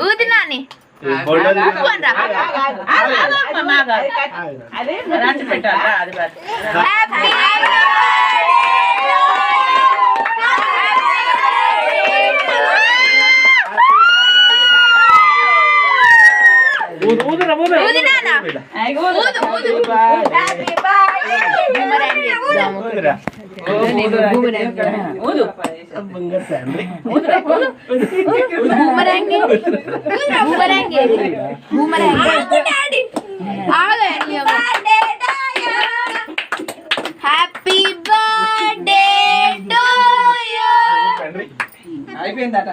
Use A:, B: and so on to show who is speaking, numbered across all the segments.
A: ఊదినాని happy birthday to you.
B: అయిపోయిందట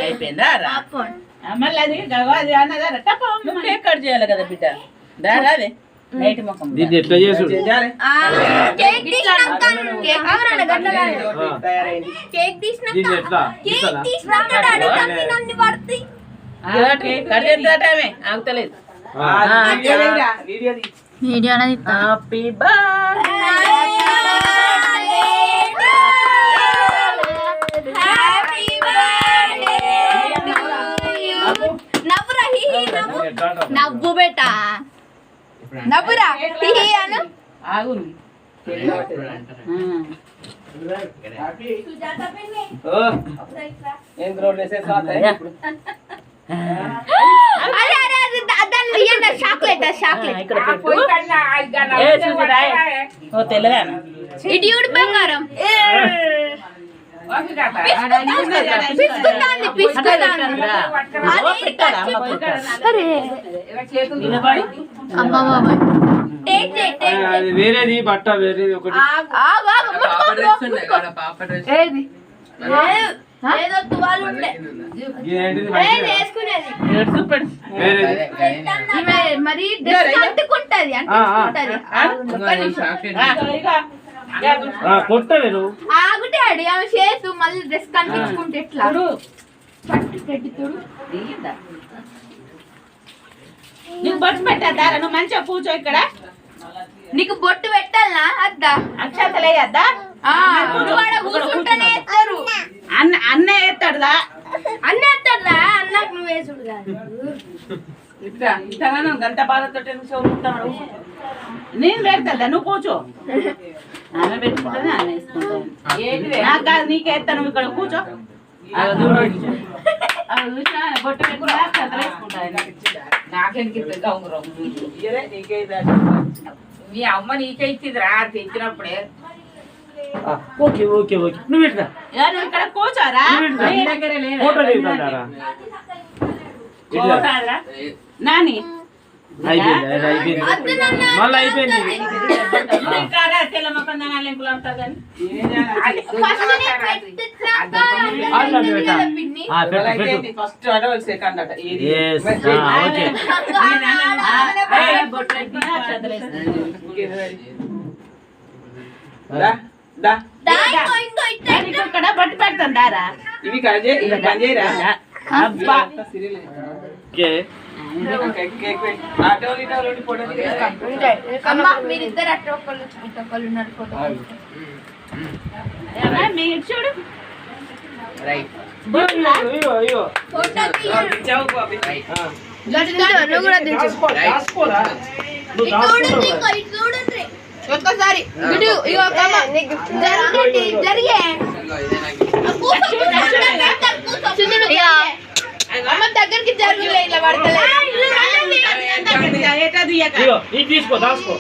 B: అయిపోయిందా మళ్ళీ అది అది అన్నదారా కేక్ కట్ చేయాలి కదా బిడ్డ దారా అదే నైట్ ముఖం
C: దీన్ని ఎట్లా చేసుడు
A: కేక్ తీసినాక కేక్ తీసినాక
C: దీన్ని ఎట్లా
A: కేక్ తీసినాక డాడీ తమ్మినన్ని పడతాయి.
B: కేక్ కట్ చేద్దామే ఆగుతలేదు
A: వీడియో అనేది
B: happy birthday
A: happy birthday to you. నవ్వురా హి హి నవ్వు నవ్వు బేటా నవ్వురా హి హి అను
B: ఆగు
A: సుజాత పిన్ని
B: ఏం గ్రౌండ్ వేసే సాత
A: అరే అరే దాన్ని తీయండి చాక్లెట్ చాక్లెట్
B: ఇక్కడ పెట్టు ఏ సుజరాయ్ ఓ తెల్లగాను
A: ఇటు చూడు బంగారం పిసుకుతాంది పిసుకుతాంది అరే అమ్మ బాబాయ్ టేక్ టేక్ టేక్
C: అది వేరేది బట్ట వేరేది ఒకటి
A: ఏది ఏదో తువాలు ఉండే
C: ఇదేంటిది
A: ఏది వేసుకునేది
C: వేరేది
A: ఈమె మరి డ్రెస్ అంటుకుంటది అంటుకుంటది
C: కొట్టవే నువ్వు
A: ఆగుటే అడి ఆమె చేతు మళ్ళీ డ్రెస్ కనిపించుకుంటే ఎట్లా పట్టు పెట్టి చూడు
B: నీకు బొట్టు పెట్టద్దా నువ్వు మంచిగా కూర్చో ఇక్కడ
A: నీకు బొట్టు పెట్టాలనా అద్దా
B: అక్షతలే అద్దా
A: కూర్చుంటేనే ఎత్తారు
B: అన్న ఎత్తాడుదా
A: అన్న ఎత్తాడుదా అన్నకు నువ్వు వేసుడు కాదు
B: ఇంతగానో గంట బాధతో నేను పెడతా నువ్వు కూర్చో ఆమె పెట్టుకుంటానే ఆమె వేసుకుంటాను నాకు కాదు నీకేస్తా నువ్వు ఇక్కడ కూర్చో చూసినా బొట్టు పెట్టుకున్నా కథలు వేసుకుంటాను
D: మీ అమ్మ నీకే ఇచ్చింది రా తెచ్చినప్పుడే
C: ఓకే ఓకే ఓకే నువ్వు పెట్టినా
B: నువ్వు ఇక్కడ కూర్చోరా నీ దగ్గర
C: ఫోటో దిగుతారా
B: నాని
C: అయిపోయింది అది అయిపోయింది మళ్ళీ అయిపోయింది
B: తెల్ల మొక్కలు నాలుగు అంటారు కానీ ఫస్ట్ అడవాలి సెకండ్ అట ఇక్కడ బట్టి పెడతాను దారా ఇవి పనిచేయరా అబ్బా
A: మీరిద్దరు అట్ట ఒకళ్ళు ఒకళ్ళు ఉన్నారు ఫోటో
B: మీరు చూడు
A: ఒక్కసారి జరిగే అమ్మ దగ్గరికి జరుగులే ఇలా పడతలే
C: తీసుకో దాసుకో